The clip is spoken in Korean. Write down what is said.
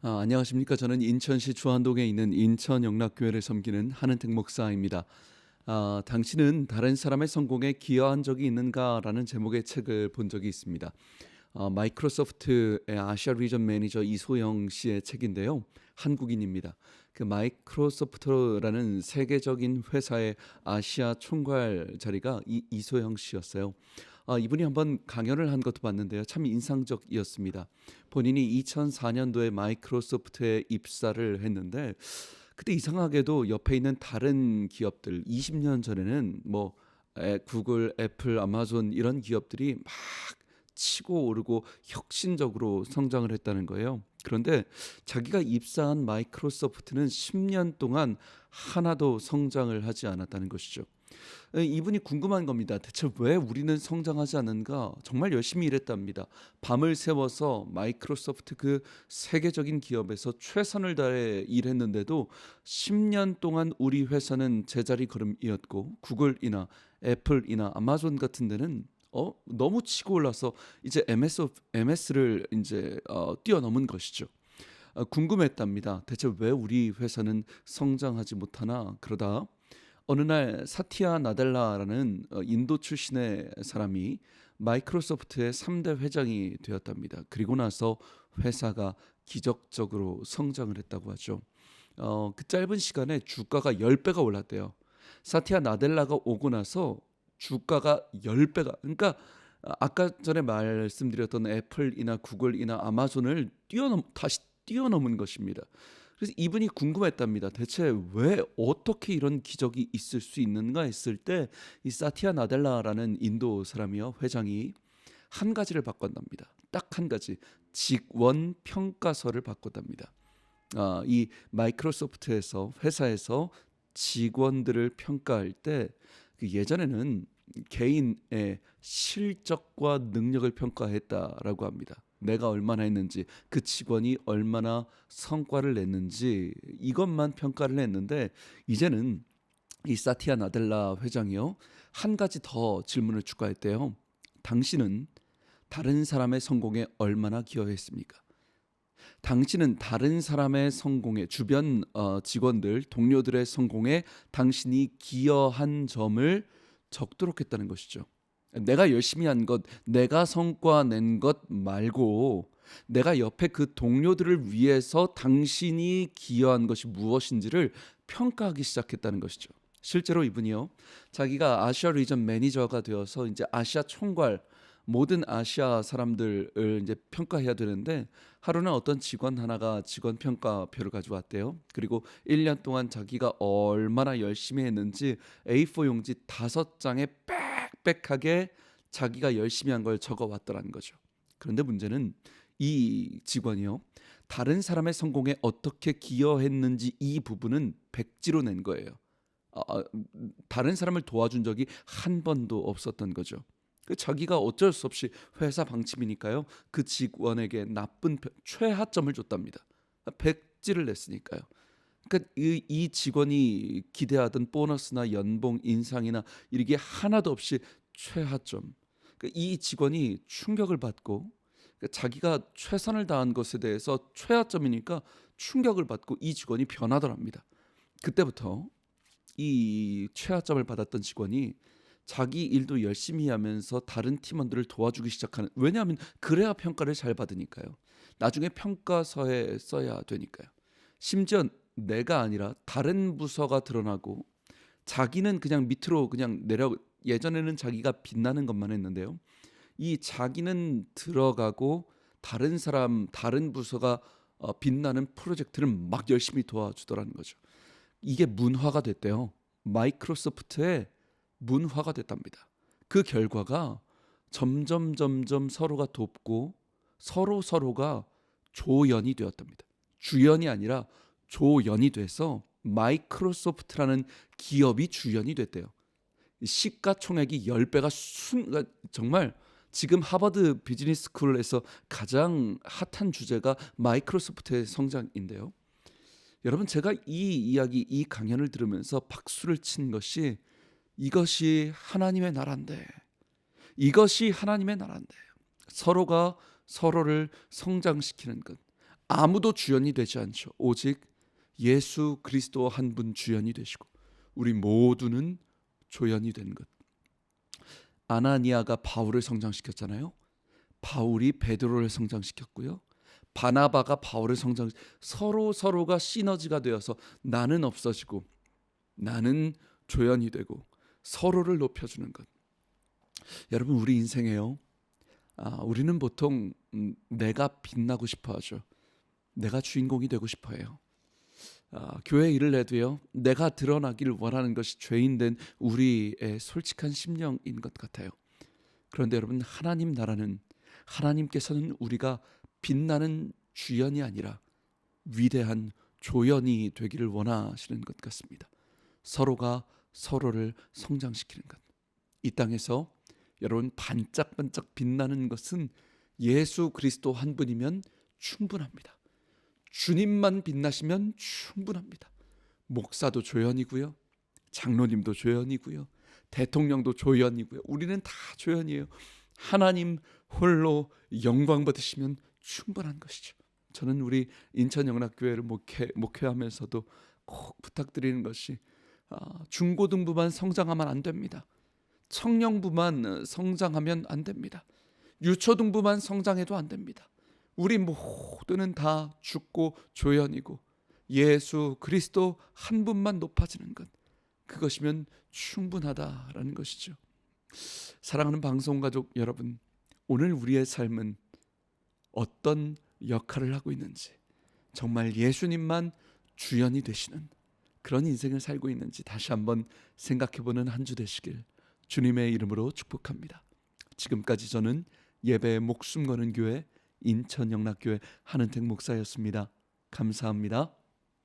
안녕하십니까. 저는 인천시 주안동에 있는 인천영락교회를 섬기는 한은택 목사입니다. 당신은 다른 사람의 성공에 기여한 적이 있는가라는 제목의 책을 본 적이 있습니다. 마이크로소프트의 아시아 리전 매니저 이소영 씨의 책인데요. 한국인입니다. 그 마이크로소프트라는 세계적인 회사의 아시아 총괄 자리가 이소영 씨였어요. 이분이 한번 강연을 한 것도 봤는데요. 참 인상적이었습니다. 본인이 2004년도에 마이크로소프트에 입사를 했는데 그때 이상하게도 옆에 있는 다른 기업들 20년 전에는 구글, 애플, 아마존 이런 기업들이 막 치고 오르고 혁신적으로 성장을 했다는 거예요. 그런데 자기가 입사한 마이크로소프트는 10년 동안 하나도 성장을 하지 않았다는 것이죠. 이분이 궁금한 겁니다. 대체 왜 우리는 성장하지 않는가? 정말 열심히 일했답니다. 밤을 새워서 마이크로소프트 그 세계적인 기업에서 최선을 다해 일했는데도 10년 동안 우리 회사는 제자리 걸음이었고 구글이나 애플이나 아마존 같은 데는 너무 치고 올라서 이제 MS를 이제 뛰어넘은 것이죠. 궁금했답니다. 대체 왜 우리 회사는 성장하지 못하나? 그러다 어느 날 사티아 나델라라는 인도 출신의 사람이 마이크로소프트의 3대 회장이 되었답니다. 그리고 나서 회사가 기적적으로 성장을 했다고 하죠. 그 짧은 시간에 주가가 10배가 올랐대요. 사티아 나델라가 오고 나서 주가가 10배가, 그러니까 아까 전에 말씀드렸던 애플이나 구글이나 아마존을 다시 뛰어넘은 것입니다. 그래서 이분이 궁금했답니다. 대체 왜 어떻게 이런 기적이 있을 수 있는가 했을 때 이 사티아 나델라라는 인도 사람이요, 회장이 한 가지를 바꿨답니다. 딱 한 가지, 직원 평가서를 바꿨답니다. 이 마이크로소프트에서 회사에서 직원들을 평가할 때 그 예전에는 개인의 실적과 능력을 평가했다라고 합니다. 내가 얼마나 했는지, 그 직원이 얼마나 성과를 냈는지 이것만 평가를 했는데 이제는 이 사티아 나델라 회장이요, 한 가지 더 질문을 추가했대요. 당신은 다른 사람의 성공에 얼마나 기여했습니까? 당신은 다른 사람의 성공에, 주변 직원들, 동료들의 성공에 당신이 기여한 점을 적도록 했다는 것이죠. 내가 열심히 한 것, 내가 성과 낸 것 말고 내가 옆에 그 동료들을 위해서 당신이 기여한 것이 무엇인지를 평가하기 시작했다는 것이죠. 실제로 이분이요, 자기가 아시아 리전 매니저가 되어서 이제 아시아 총괄, 모든 아시아 사람들을 이제 평가해야 되는데 하루는 어떤 직원 하나가 직원 평가표를 가져왔대요. 그리고 1년 동안 자기가 얼마나 열심히 했는지 A4 용지 5장에 빽빽하게 자기가 열심히 한 걸 적어 왔더라는 거죠. 그런데 문제는 이 직원이요, 다른 사람의 성공에 어떻게 기여했는지 이 부분은 백지로 낸 거예요. 다른 사람을 도와준 적이 한 번도 없었던 거죠. 자기가 어쩔 수 없이 회사 방침이니까요, 그 직원에게 최하점을 줬답니다. 백지를 냈으니까요. 그러니까 이 직원이 기대하던 보너스나 연봉 인상이나 이게 하나도 없이 최하점. 그러니까 이 직원이 충격을 받고, 그러니까 자기가 최선을 다한 것에 대해서 최하점이니까 충격을 받고 이 직원이 변하더랍니다. 그때부터 이 최하점을 받았던 직원이 자기 일도 열심히 하면서 다른 팀원들을 도와주기 시작하는, 왜냐하면 그래야 평가를 잘 받으니까요. 나중에 평가서에 써야 되니까요. 심지어 내가 아니라 다른 부서가 드러나고 자기는 그냥 밑으로 그냥 예전에는 자기가 빛나는 것만 했는데요, 이 자기는 들어가고 다른 사람, 다른 부서가 빛나는 프로젝트를 막 열심히 도와주더라는 거죠. 이게 문화가 됐대요. 마이크로소프트의 문화가 됐답니다. 그 결과가 점점 서로가 돕고 서로가 조연이 되었답니다. 주연이 아니라 조연이 돼서 마이크로소프트라는 기업이 주연이 됐대요. 시가총액이 10배가 그러니까 정말 지금 하버드 비즈니스 스쿨에서 가장 핫한 주제가 마이크로소프트의 성장인데요. 여러분, 제가 이 이야기, 이 강연을 들으면서 박수를 친 것이, 이것이 하나님의 나라인데, 이것이 하나님의 나라인데, 서로가 서로를 성장시키는 것, 아무도 주연이 되지 않죠. 오직 예수 그리스도 한 분 주연이 되시고 우리 모두는 조연이 된 것. 아나니아가 바울을 성장시켰잖아요. 바울이 베드로를 성장시켰고요. 바나바가 바울을 서로가 시너지가 되어서 나는 없어지고 나는 조연이 되고 서로를 높여주는 것. 여러분, 우리 인생에요. 우리는 보통 내가 빛나고 싶어 하죠. 내가 주인공이 되고 싶어 해요. 교회 일을 해도요, 내가 드러나기를 원하는 것이 죄인된 우리의 솔직한 심령인 것 같아요. 그런데 여러분, 하나님 나라는, 하나님께서는 우리가 빛나는 주연이 아니라 위대한 조연이 되기를 원하시는 것 같습니다. 서로가 서로를 성장시키는 것. 이 땅에서 여러분, 반짝반짝 빛나는 것은 예수 그리스도 한 분이면 충분합니다. 주님만 빛나시면 충분합니다. 목사도 조연이고요, 장로님도 조연이고요, 대통령도 조연이고요. 우리는 다 조연이에요. 하나님 홀로 영광 받으시면 충분한 것이죠. 저는 우리 인천영락교회를 목회하면서도 꼭 부탁드리는 것이, 중고등부만 성장하면 안 됩니다. 청년부만 성장하면 안 됩니다. 유초등부만 성장해도 안 됩니다. 우리 모두는 다 죽고 조연이고 예수 그리스도 한 분만 높아지는 것, 그것이면 충분하다라는 것이죠. 사랑하는 방송가족 여러분, 오늘 우리의 삶은 어떤 역할을 하고 있는지, 정말 예수님만 주연이 되시는 그런 인생을 살고 있는지 다시 한번 생각해보는 한 주 되시길 주님의 이름으로 축복합니다. 지금까지 저는 예배에 목숨 거는 교회 인천영락교회 한은택 목사였습니다. 감사합니다.